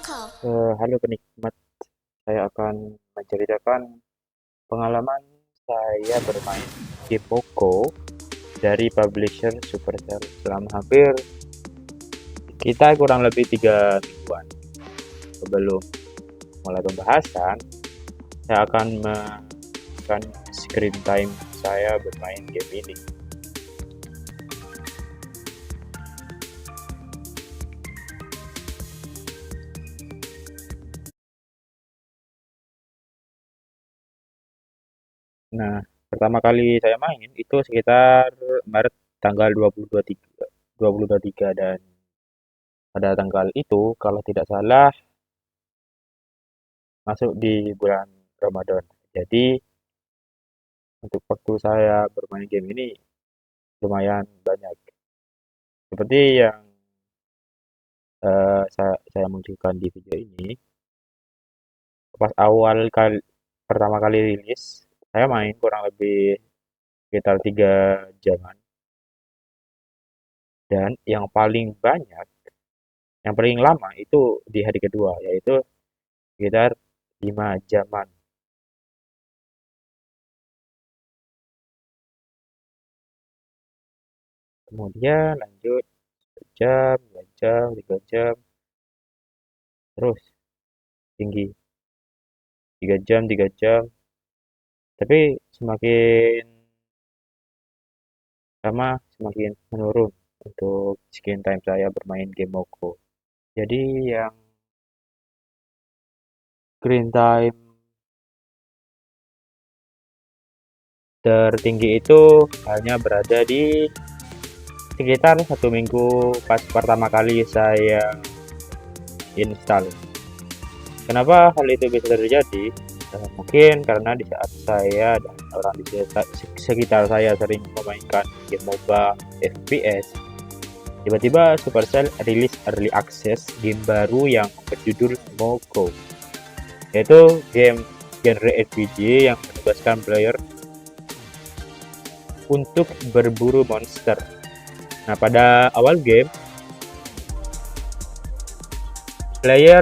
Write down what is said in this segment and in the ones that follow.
Halo penikmat, saya akan menceritakan pengalaman saya bermain game Poco dari publisher Supercell selama hampir kita kurang lebih 3 mingguan. Sebelum mulai pembahasan, saya akan menekan screen time saya bermain game ini. Nah, pertama kali saya main itu sekitar Maret tanggal 2023 dan pada tanggal itu kalau tidak salah masuk di bulan Ramadan. Jadi untuk waktu saya bermain game ini lumayan banyak. Seperti yang saya munculkan di video ini, pas pertama kali rilis, saya main kurang lebih sekitar 3 jaman. Dan yang paling lama itu di hari kedua, yaitu sekitar 5 jaman. Kemudian lanjut jam, 2 jam, 3 jam, terus tinggi 3 jam. Tapi semakin lama semakin menurun untuk screen time saya bermain game Moko. Jadi yang screen time tertinggi itu hanya berada di sekitar 1 minggu pas pertama kali saya install. Kenapa hal itu bisa terjadi? Mungkin karena di saat saya dan orang di sekitar saya sering memainkan game MOBA FPS, tiba-tiba Supercell rilis early access game baru yang berjudul Moko, yaitu game genre RPG yang menugaskan player untuk berburu monster. Nah, pada awal game, player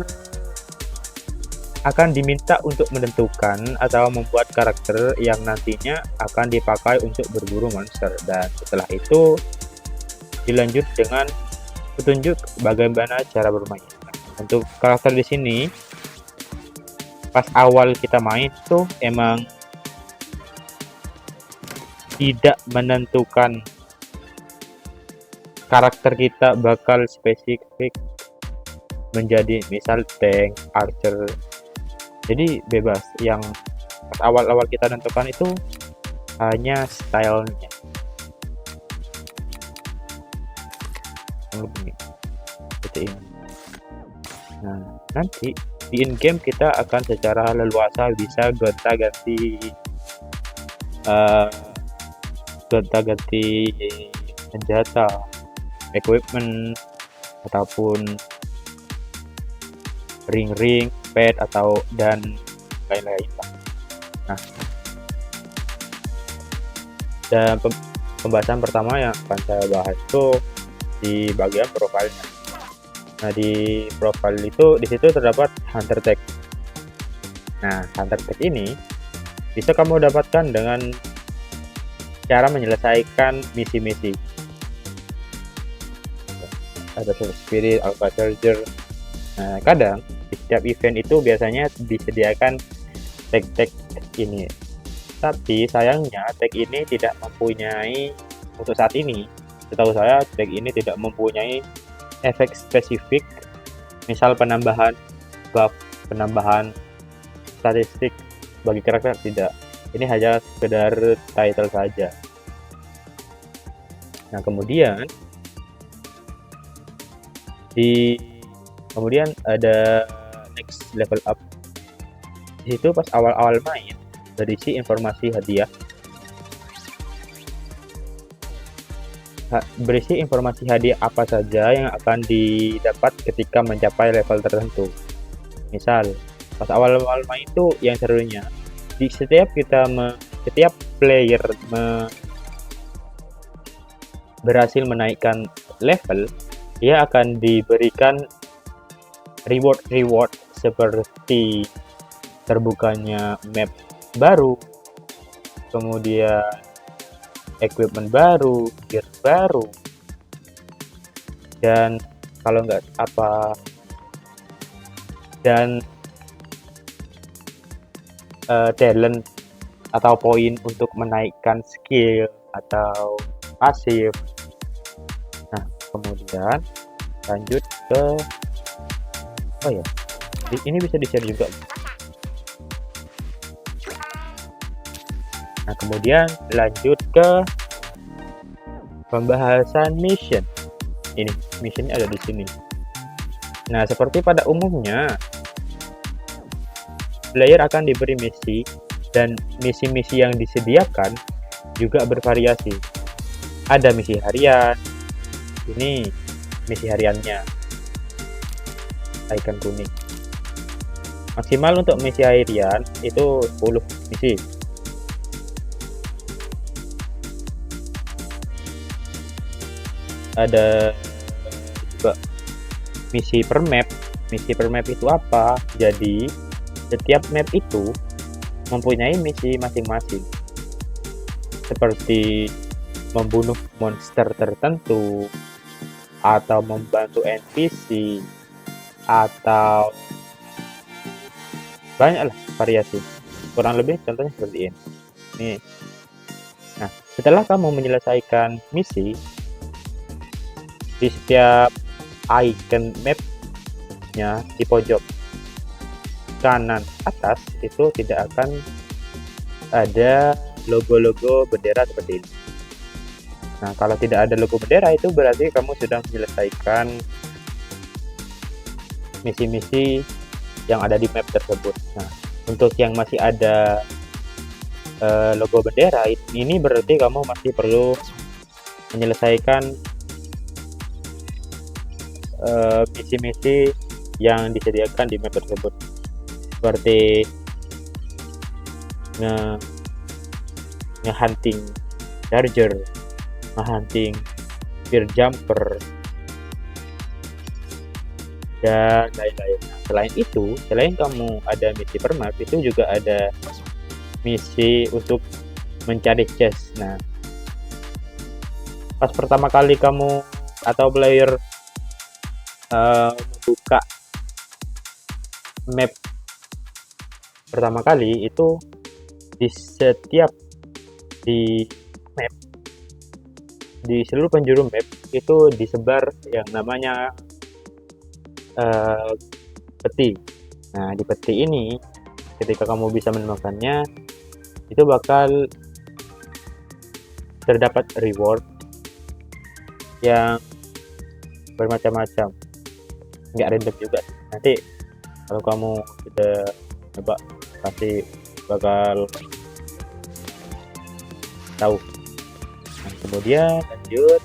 akan diminta untuk menentukan atau membuat karakter yang nantinya akan dipakai untuk berburu monster, dan setelah itu dilanjut dengan petunjuk bagaimana cara bermain. Untuk karakter di sini pas awal kita main tuh emang tidak menentukan karakter kita bakal spesifik menjadi misal tank, archer. Jadi bebas. Yang pas awal-awal kita tentukan itu hanya stylenya. Seperti ini. Nah, nanti di in-game kita akan secara leluasa bisa gonta-ganti senjata, equipment, ataupun ring-ring, pet dan lain-lain lah. Nah, dan pembahasan pertama yang akan saya bahas itu di bagian profilnya. Nah, di profil itu di situ terdapat hunter tag. Nah, hunter tag ini bisa kamu dapatkan dengan cara menyelesaikan misi-misi. Ada spirit, alpha charger. Nah, kadang di setiap event itu biasanya disediakan tag-tag ini. Tapi sayangnya tag ini tidak mempunyai, untuk saat ini, setahu saya tag ini tidak mempunyai efek spesifik, misal penambahan buff, penambahan statistik bagi karakter, tidak. Ini hanya sekedar title saja. Nah, kemudian ada next level up. Di situ pas awal-awal main berisi informasi hadiah. Berisi informasi hadiah apa saja yang akan didapat ketika mencapai level tertentu. Misal, pas awal-awal main itu yang serunya di setiap player berhasil menaikkan level, dia akan diberikan reward seperti terbukanya map baru, kemudian equipment baru, gear baru, dan kalau nggak apa, dan talent atau poin untuk menaikkan skill atau pasif. Nah, kemudian lanjut ke ini bisa di-share juga. Nah, kemudian lanjut ke pembahasan mission. Ini mission ada di sini. Nah, seperti pada umumnya, player akan diberi misi, dan misi-misi yang disediakan juga bervariasi. Ada misi harian. Ini misi hariannya, icon kuning. Maksimal untuk misi harian itu 10 misi. Ada juga misi per map. Misi per map itu apa? Jadi setiap map itu mempunyai misi masing-masing, seperti membunuh monster tertentu, atau membantu NPC, atau banyaklah variasi. Kurang lebih contohnya seperti ini. Nah, setelah kamu menyelesaikan misi, di setiap icon mapnya di pojok kanan atas itu tidak akan ada logo-logo bendera seperti ini. Nah, kalau tidak ada logo bendera itu berarti kamu sudah menyelesaikan misi-misi yang ada di map tersebut. Nah, untuk yang masih ada logo bendera, ini berarti kamu masih perlu menyelesaikan misi-misi yang disediakan di map tersebut, seperti nge-hunting charger, nge-hunting spear jumper, dan lain-lain. Nah, selain itu, selain kamu ada misi per map, itu juga ada misi untuk mencari chest. Nah, pas pertama kali kamu atau player membuka map pertama kali, itu di setiap map, di seluruh penjuru map itu disebar yang namanya peti. Nah, di peti ini ketika kamu bisa menemukannya, itu bakal terdapat reward yang bermacam-macam, nggak random juga. Nanti kalau kamu sudah coba, pasti bakal tahu. Nah, kemudian lanjut,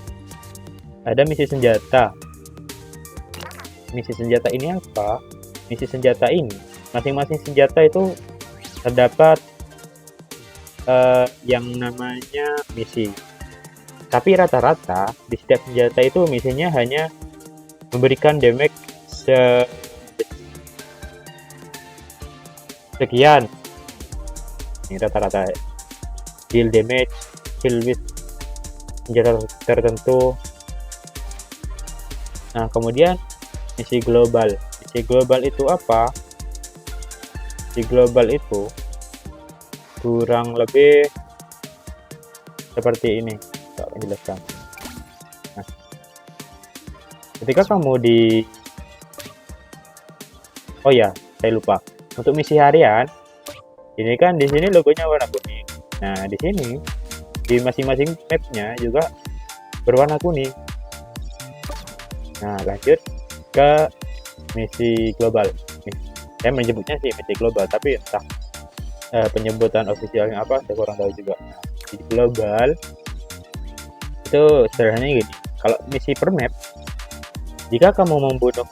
ada misi senjata. Misi senjata ini apa? Misi senjata ini, masing-masing senjata itu terdapat yang namanya misi. Tapi rata-rata di setiap senjata itu misinya hanya memberikan damage sekian. Ini rata-rata kill damage, kill with senjata tertentu. Nah, kemudian misi global. Misi global itu apa? Misi global itu kurang lebih seperti ini. Tak menjelaskan. Nah, ketika kamu saya lupa. Untuk misi harian, ini kan di sini logonya warna kuning. Nah, di sini di masing-masing mapnya juga berwarna kuning. Nah, lanjut ke misi global. Saya menyebutnya sih misi global, tapi entah penyebutan ofisialnya apa saya kurang tahu juga. Nah, di global itu sederhananya gini. Kalau misi per map, jika kamu membunuh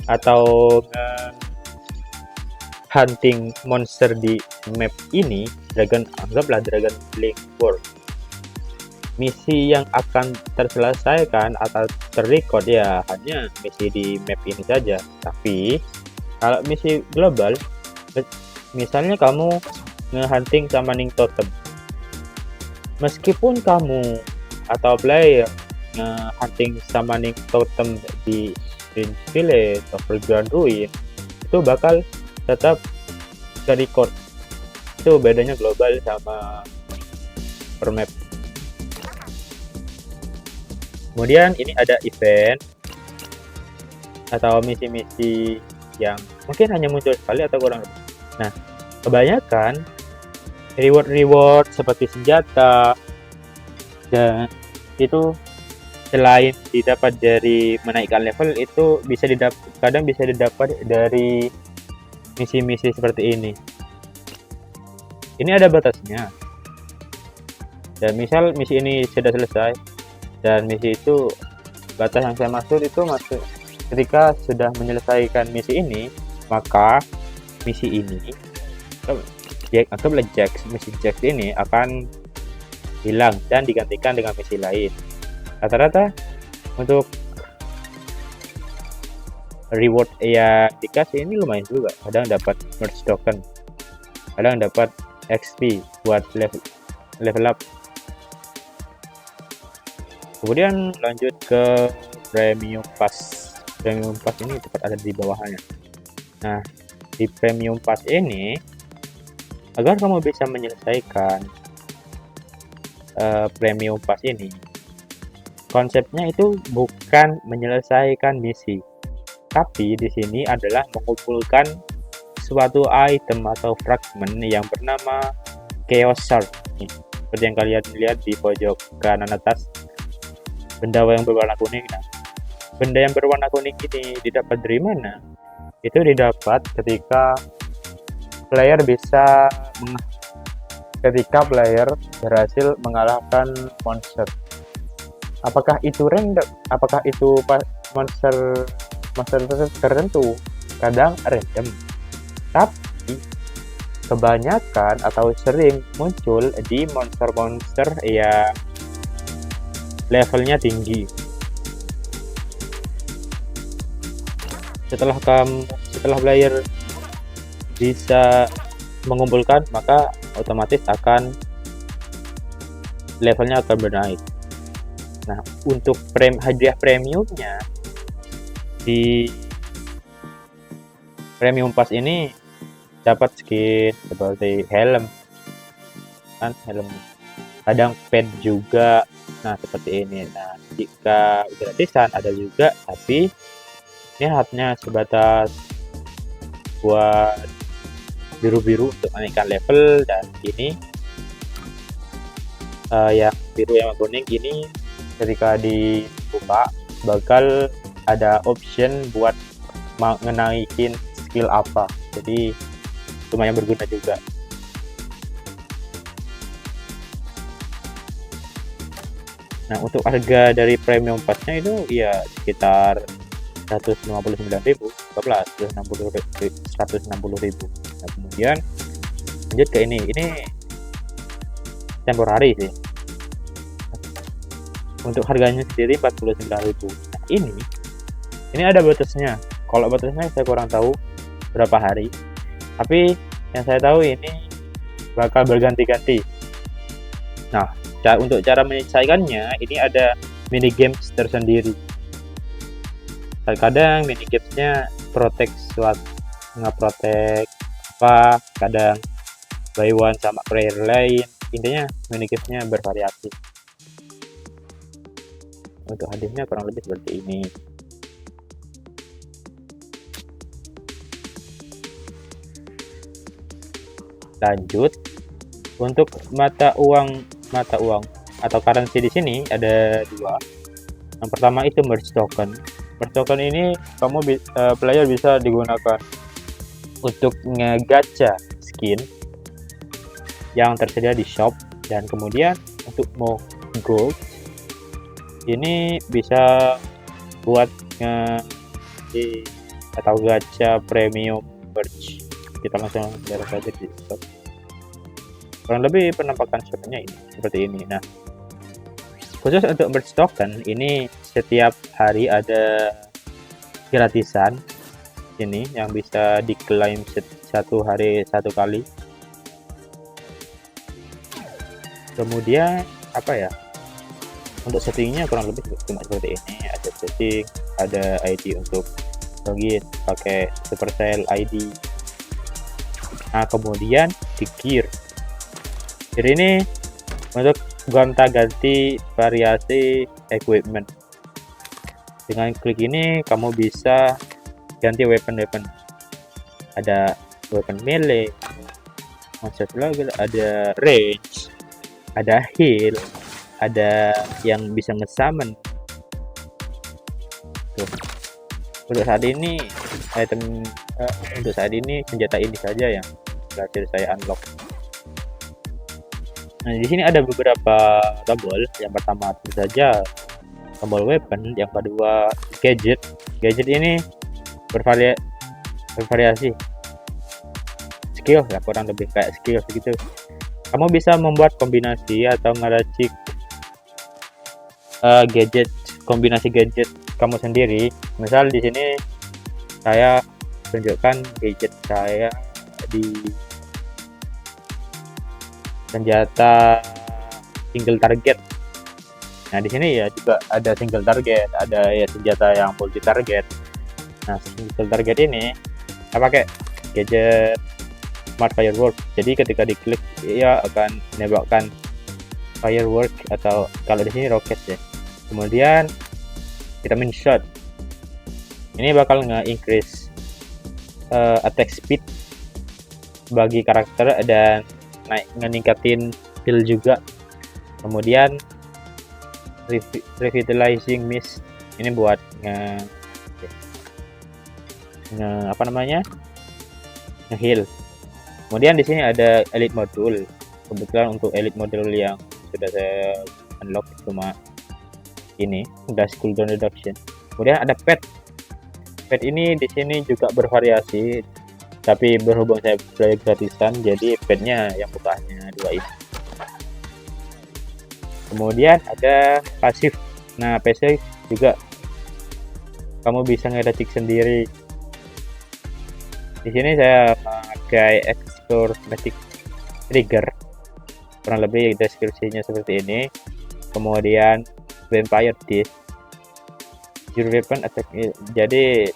atau hunting monster di map ini, anggaplah Dragon Link World. misi yang akan terselesaikan atau terrecord ya hanya misi di map ini saja. Tapi kalau misi global, misalnya kamu nge-hunting summoning totem, meskipun kamu atau player nge-hunting summoning totem di Prince Village atau Grand Ruin, itu bakal tetap ke-record. Itu bedanya global sama per map. Kemudian ini ada event atau misi-misi yang mungkin hanya muncul sekali atau kurang lebih. Nah, kebanyakan reward seperti senjata dan itu selain didapat dari menaikkan level, itu kadang bisa didapat dari misi-misi seperti ini. Ini ada batasnya. Dan misal misi ini sudah selesai dan misi itu, batas yang saya maksud itu ketika sudah menyelesaikan misi ini, maka misi ini misi Jax ini akan hilang dan digantikan dengan misi lain. Rata-rata untuk reward yang dikasih ini lumayan juga. Kadang dapat merge token, kadang dapat XP buat level up. Kemudian lanjut ke Premium Pass. Premium Pass ini tepat ada di bawahnya. Nah, di Premium Pass ini, agar kamu bisa menyelesaikan Premium Pass ini, konsepnya itu bukan menyelesaikan misi, tapi di sini adalah mengumpulkan suatu item atau fragment yang bernama Chaos Shard. Seperti yang kalian lihat di pojok kanan atas, benda yang berwarna kuning. Nah, benda yang berwarna kuning ini didapat dari mana? Itu didapat ketika player berhasil mengalahkan monster. Apakah itu random? Apakah itu monster tertentu? Kadang random. Tapi kebanyakan atau sering muncul di monster-monster yang levelnya tinggi. Setelah player bisa mengumpulkan, maka otomatis levelnya akan bernaik. Nah, untuk hadiah premiumnya di Premium Pass ini dapat skin seperti helm, kadang pet juga. Nah, seperti ini. Nah, jika gratisan ada juga, tapi ini hanya sebatas buat biru-biru untuk menaikkan level. Dan ini yang biru yang kuning ini ketika dibuka bakal ada option buat menaikin skill apa, jadi lumayan berguna juga. Nah, untuk harga dari Premium Pass-nya itu ya sekitar 159.000, 160.000. Nah, kemudian lanjut ke ini temporary sih. Untuk harganya sendiri 49.000. Nah, ini ada batasnya. Kalau batasnya saya kurang tahu berapa hari, tapi yang saya tahu ini bakal berganti-ganti. Nah, untuk cara menyelesaikannya, ini ada mini games tersendiri. Kadang mini gamesnya nge-protect apa, kadang buy one sama player lain. Intinya mini gamesnya bervariasi. Untuk hadiahnya kurang lebih seperti ini. Lanjut, untuk mata uang atau currency di sini ada dua. Yang pertama itu merge token. Merge token ini player bisa digunakan untuk ngegacha skin yang tersedia di shop, dan kemudian untuk mau gold ini bisa buat atau gacha premium merge. Kita langsung lihat saja di shop. Kurang lebih penampakan shopnya ini seperti ini. Nah, Khusus untuk merge token ini setiap hari ada gratisan ini yang bisa diklaim satu hari satu kali. Kemudian apa ya, untuk settingnya kurang lebih cuma seperti ini. Ada setting, ada ID untuk login pakai Supercell ID. Nah kemudian di gear ini untuk gonta-ganti variasi equipment. Dengan klik ini kamu bisa ganti weapon. Ada weapon melee, ada range, ada heal, ada yang bisa nge-summon. Tuh. Untuk saat ini senjata ini saja yang berhasil saya unlock. Nah, di sini ada beberapa tombol. Yang pertama tentu saja tombol weapon, yang kedua gadget. Gadget ini bervariasi. Skill ya, kurang lebih kayak skill segitu. Kamu bisa membuat kombinasi atau ngeracik kombinasi gadget kamu sendiri. Misal di sini saya tunjukkan gadget saya di senjata single target. Nah di sini ya juga ada single target, ada ya senjata yang multi target. Nah single target ini saya pakai gadget Smart Firework. Jadi ketika diklik ia akan menembakkan firework, atau kalau di sini roket ya. Kemudian vitamin shot. Ini bakal nge-increase attack speed bagi karakter dan meningkatin heal juga. Kemudian revitalizing mist ini buat nge-heal. Kemudian di sini ada elite module. Kebetulan untuk elite module yang sudah saya unlock cuma ini, gas cooldown reduction. Kemudian ada pet. Pet ini di sini juga bervariasi, tapi berhubung saya beli gratisan jadi petnya yang bukannya dua ini. Kemudian ada pasif. Nah pasif juga kamu bisa ngeracik sendiri. Di sini saya pakai explore magic trigger, kurang lebih deskripsinya seperti ini. Kemudian vampire disc, your weapon attack. Jadi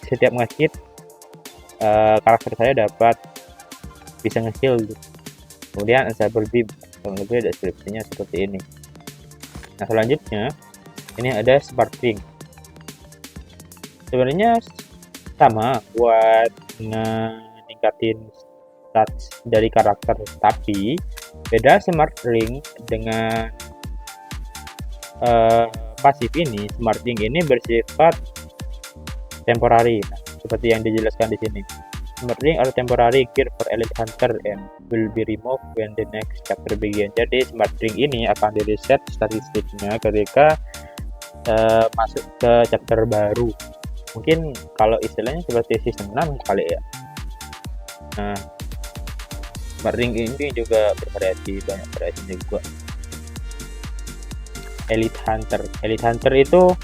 setiap nge-hit karakter saya dapat bisa nge-heal. Kemudian Unstable Beam, kurang lebih deskripsinya seperti ini. Nah selanjutnya ini ada Sparkling. Sebenarnya sama buat meningkatin stats dari karakter, tapi beda Smart Ring dengan pasif ini. Smart Ring ini bersifat temporary. Nah, seperti yang dijelaskan di sini. Smart Ring are temporary gear for elite hunter and will be removed when the next chapter begin. Jadi Smart Ring ini akan di reset statistiknya ketika masuk ke chapter baru. Mungkin kalau istilahnya seperti season 6 kali ya. Nah Smart Ring ini juga bervariasi, banyak variasi juga. Elite Hunter itu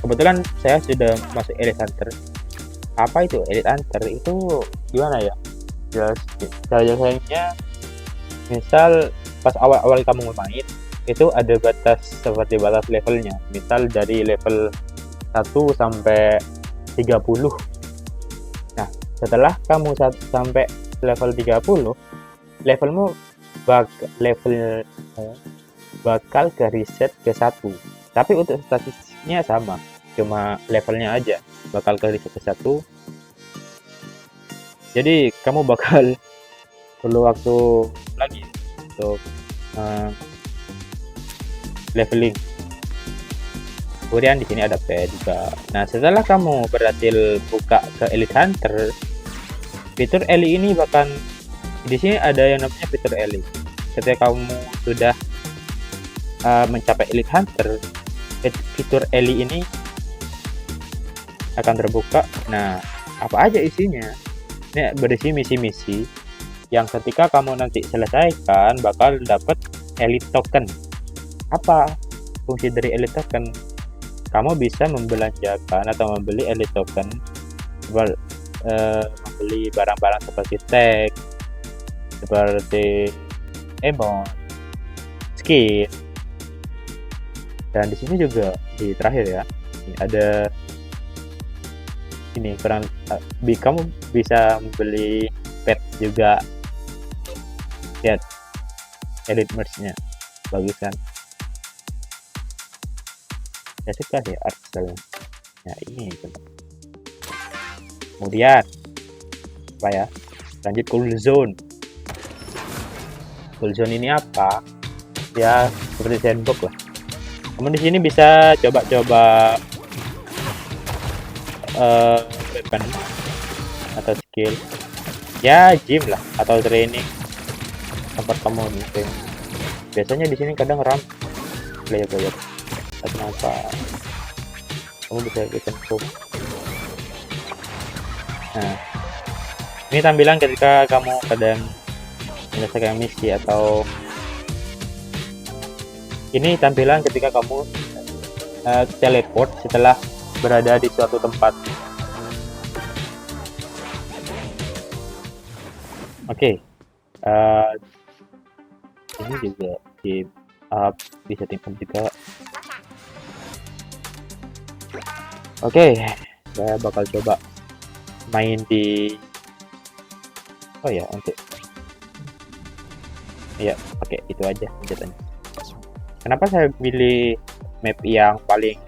kebetulan saya sudah masuk Elite Hunter. Apa itu Elite Hunter? Itu gimana ya? Jelasnya misal pas awal kamu main itu ada batas, seperti batas levelnya. Misal dari level 1 sampai 30. Nah setelah kamu sampai level 30, levelmu bakal ke reset ke 1. Tapi untuk statistiknya sama, cuma levelnya aja bakal ke reset ke 1. Jadi kamu bakal perlu waktu lagi untuk leveling. Kemudian di sini ada pet juga. Nah setelah kamu berhasil buka ke Elite Hunter, fitur Ellie ini bahkan di sini ada yang namanya fitur Ellie. Ketika kamu sudah mencapai Elite Hunter, fitur Ellie ini akan terbuka. Nah apa aja isinya? Ini berisi misi-misi yang ketika kamu nanti selesaikan bakal dapat elite token. Apa fungsi dari elite token? Kamu bisa membelanjakan atau membeli elite token, membeli barang-barang seperti tag, seperti emote, skin. Dan di sini juga di terakhir ya, ini ada ini kamu bisa membeli pet juga. Lihat elite merch-nya, bagus kan? Saya suka sih art style. Nah ini kemudian apa ya, lanjut cool zone. Cool zone ini apa ya, seperti sandbox lah. Kamu di sini bisa coba-coba weapon atau skill ya, gym lah atau training, tempat kamu nih. Biasanya di sini kadang ram player kenapa kamu bisa bikin scope. Nah ini tampilan ketika kamu kadang menyelesaikan misi, atau ini tampilan ketika kamu teleport setelah berada di suatu tempat. Oke, ini juga di bisa timpan juga. Oke, saya bakal coba main di untuk oke, itu aja senjatanya. Kenapa saya pilih map yang paling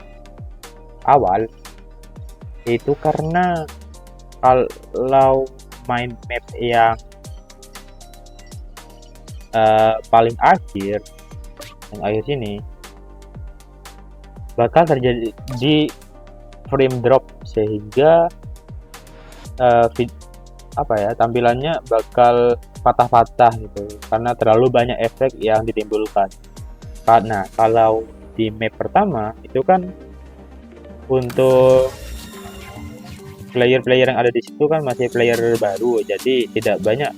awal? Itu karena kalau main map yang paling akhir, yang akhir sini, bakal terjadi di frame drop, sehingga tampilannya bakal patah-patah gitu, karena terlalu banyak efek yang ditimbulkan. Karena kalau di map pertama itu kan untuk player-player yang ada di situ kan masih player baru, jadi tidak banyak,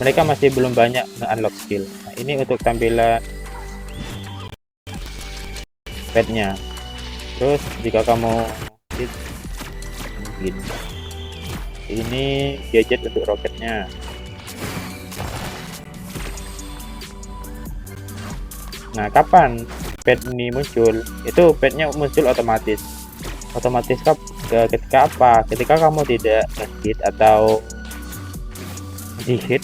mereka masih belum banyak nge-unlock skill. Nah, ini untuk tampilan petnya. Terus jika kamu ini gadget untuk roketnya. Nah, kapan pet ini muncul? Itu petnya muncul otomatis ketika apa? Ketika kamu tidak hit atau di hit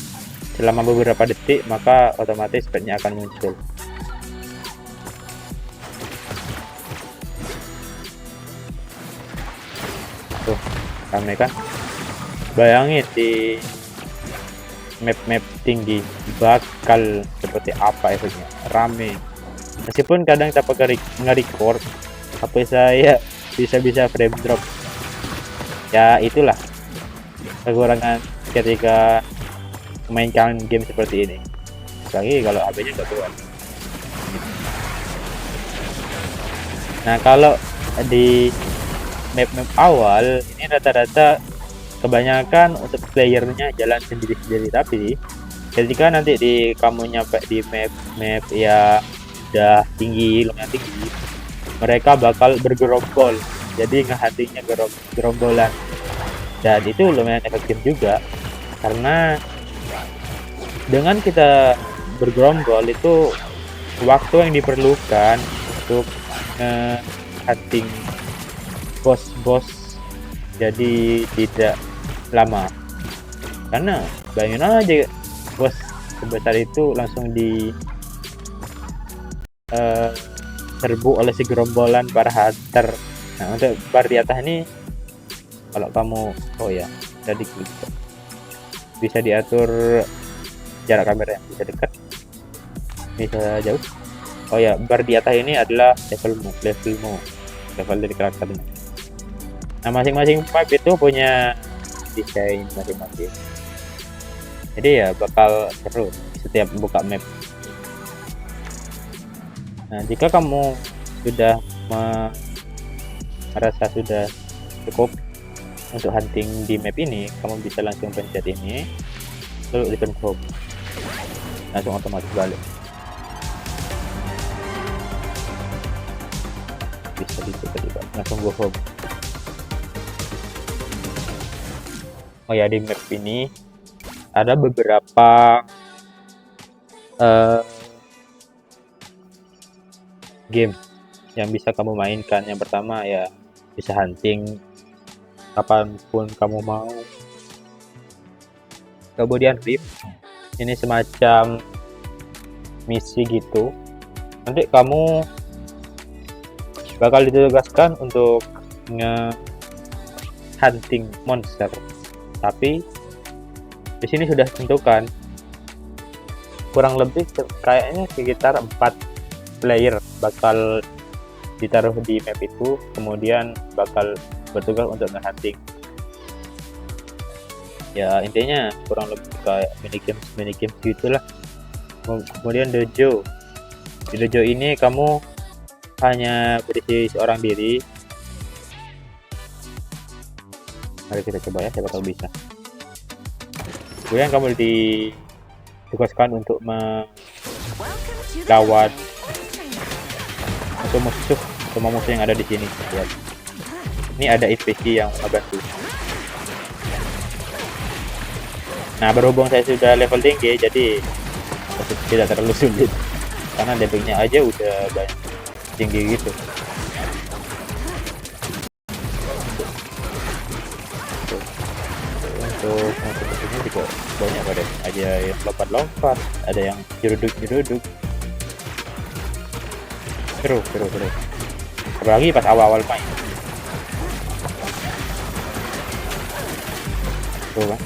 selama beberapa detik, maka otomatis petnya akan muncul. Tuh, rame kan? Bayangin di map-map tinggi bakal seperti apa efeknya, rame. Meskipun kadang tak pakai nge-record, HP saya bisa frame drop. Ya itulah kekurangan ketika memainkan game seperti ini. Lagi kalau HP-nya udah kuat. Nah, kalau di map-map awal ini rata-rata kebanyakan untuk playernya jalan sendiri-sendiri, tapi ketika nanti kamu nyampe di map yang udah lumayan tinggi, mereka bakal bergerombol, jadi ngehatinya gerombolan, dan itu lumayan efektif juga, karena dengan kita bergerombol itu waktu yang diperlukan untuk hunting bos jadi tidak lama, karena bayangin aja bos sebesar itu langsung di serbu oleh si gerombolan para hunter. Nah, untuk bar di atas ini kalau kamu tadi bisa diatur jarak kamera, yang bisa dekat, bisa jauh. Bar di atas ini adalah levelmu level dari karakternya. Nah, masing-masing map itu punya desain masing-masing, jadi ya bakal seru setiap buka map. Nah, jika kamu sudah merasa sudah cukup untuk hunting di map ini, kamu bisa langsung pencet ini lalu di confirm. langsung otomatis balik. Bisa gitu tadi Pak, langsung go home. Oh ya, di map ini ada beberapa game yang bisa kamu mainkan. Yang pertama ya bisa hunting kapanpun kamu mau. Kemudian Rift, ini semacam misi gitu. Nanti kamu bakal ditugaskan untuk nge-hunting monster. Tapi di sini sudah tentukan kurang lebih kayaknya sekitar 4 player bakal ditaruh di map itu, kemudian bakal bertugas untuk nge-hunting. Ya intinya kurang lebih kayak minigames gitulah. Kemudian dojo. Di dojo ini kamu hanya berisi seorang diri. Mari kita coba ya, siapa tahu bisa. Kemudian kamu ditugaskan untuk melawan atau musuh yang ada di sini. Lihat. Ini ada NPC yang membantu. Nah, berhubung saya sudah level tinggi, jadi tidak terlalu sulit karena levelnya aja udah banyak tinggi gitu. Untuk ini juga banyak pada, ada yang lompat-lompat, ada yang jeruduk. Seru. Apalagi pas awal-awal main. Tuh kan.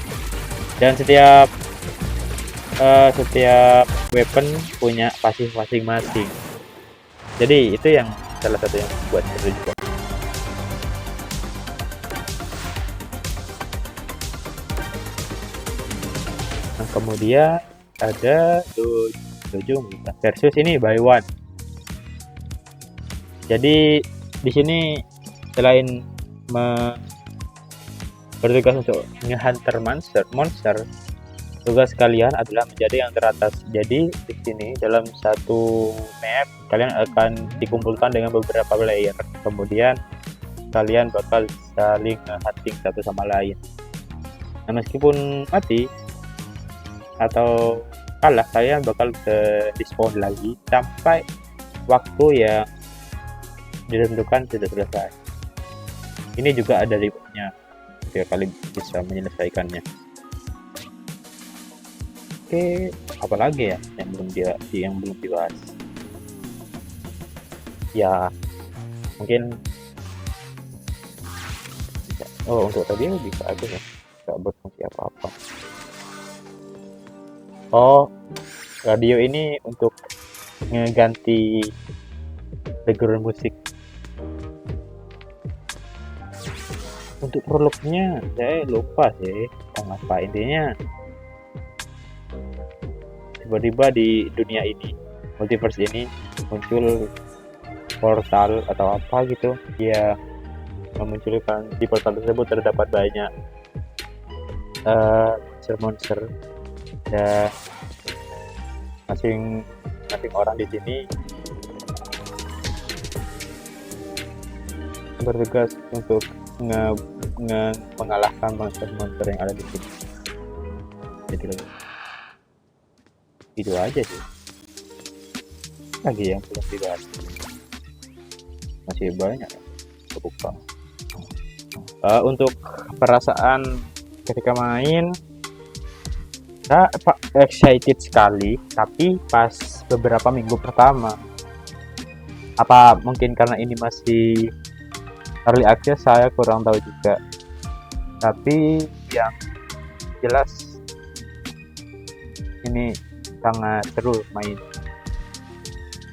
Dan setiap weapon punya pasif masing-masing. Jadi itu yang salah satu yang buat seru juga. Nah, kemudian ada dojo versus ini by one. Jadi di sini selain bertugas untuk nge-hunter monster, tugas kalian adalah menjadi yang teratas. Jadi di sini dalam satu map kalian akan dikumpulkan dengan beberapa player, kemudian kalian bakal saling hunting satu sama lain. Nah, meskipun mati atau kalah, kalian bakal di-spawn lagi sampai waktu yang ditentukan sudah selesai. Ini juga ada rewardnya ketika kalian bisa menyelesaikannya. Oke, apalagi ya yang belum dibahas? Ya, mungkin bisa. Oh, untuk radio bisa aja ya, nggak berfungsi apa-apa. Oh, radio ini untuk ngeganti background musik. Untuk prolognya saya lupa sih apa intinya. Tiba-tiba di dunia ini, multiverse ini, muncul portal atau apa gitu. Dia memunculkan di portal tersebut terdapat banyak monster dan masing orang di sini bertugas untuk mengalahkan monster yang ada di sini. Jadi itu aja sih. Lagi yang belum dibahas masih banyak ya, cukup bang. Untuk perasaan ketika main, saya excited sekali, tapi pas beberapa minggu pertama, apa mungkin karena ini masih early access, saya kurang tahu juga, tapi yang jelas ini sangat seru main.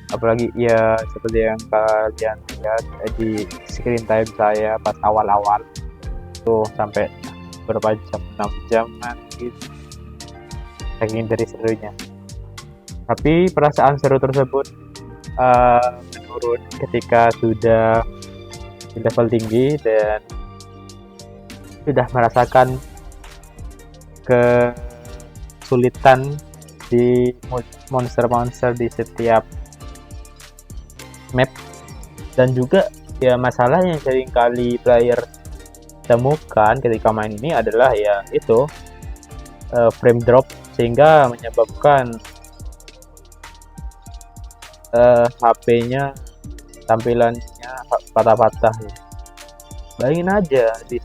Apalagi ya seperti yang kalian lihat di screen time saya pas awal-awal tuh sampai berapa jam, 6 jaman gitu, saking dari serunya. Tapi perasaan seru tersebut menurun ketika sudah di level tinggi dan sudah merasakan kesulitan di monster-monster di setiap map. Dan juga ya masalah yang sering kali player temukan ketika main ini adalah ya itu frame drop, sehingga menyebabkan HP-nya tampilannya patah-patah ya. Bayangin aja di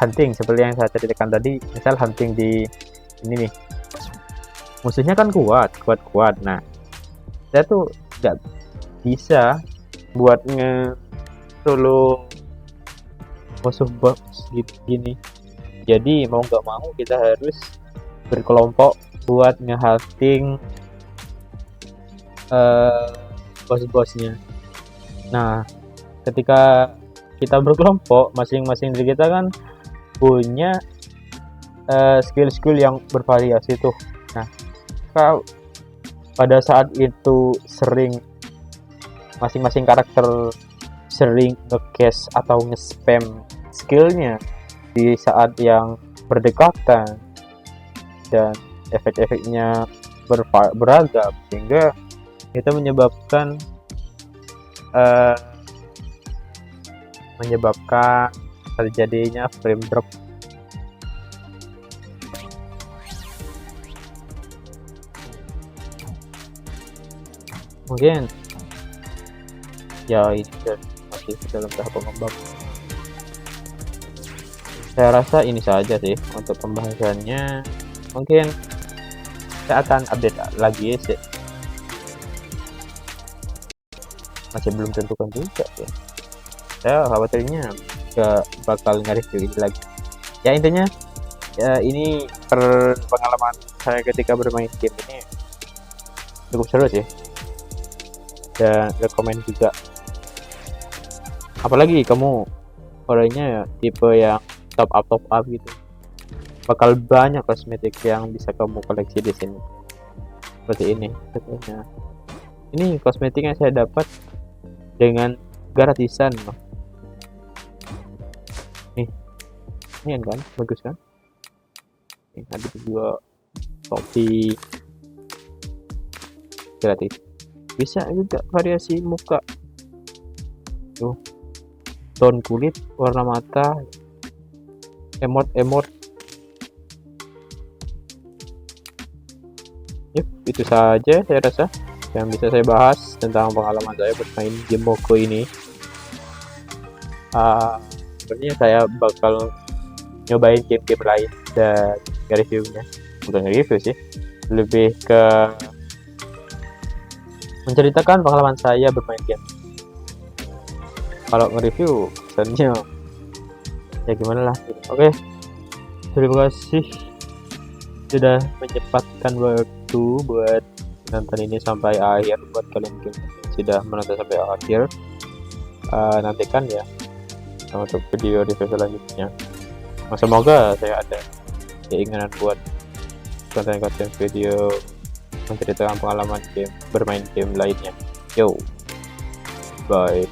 hunting seperti yang saya ceritakan tadi, misal hunting di ini nih, musuhnya kan kuat. Nah, saya tuh nggak bisa buat solo musuh box gini. Jadi mau nggak mau kita harus berkelompok buat nge-hunting bos-bosnya. Nah, ketika kita berkelompok, masing-masing dari kita kan punya skill-skill yang bervariasi tuh. Nah, kalau pada saat itu masing-masing karakter sering nge-cash atau nge-spam skillnya di saat yang berdekatan, dan efek-efeknya beragam, sehingga itu menyebabkan terjadinya frame drop. Mungkin ya ini masih dalam tahap pengembang. Saya rasa ini saja sih untuk pembahasannya. Mungkin saya akan update lagi sih. Masih belum tentukan juga ya. Saya khawatirnya gak bakal nge-review ini lagi. Ya intinya ya ini pengalaman saya ketika bermain game ini cukup seru sih. Dan rekomend juga. Apalagi kamu orangnya tipe yang top up gitu, bakal banyak kosmetik yang bisa kamu koleksi di sini. Seperti ini contohnya. Ini kosmetiknya saya dapat dengan gratisan loh. Ini kan bagus kan. Ini ada juga topi gratis. Bisa juga variasi muka tuh, tone kulit, warna mata, emote. Yuk, itu saja saya rasa yang bisa saya bahas tentang pengalaman saya bermain game Moko ini. Sebenarnya saya bakal nyobain game-game lain dan reviewnya, bukan review sih, lebih ke menceritakan pengalaman saya bermain game. Kalau nge-review sebenarnya ya gimana lah. Oke, terima kasih sudah menyempatkan waktu buat nonton ini sampai akhir. Buat kalian yang sudah menonton sampai akhir, nantikan ya untuk video review selanjutnya. Semoga saya ada keinginan buat konten-konten video menceritakan pengalaman bermain game lainnya. Yo, bye.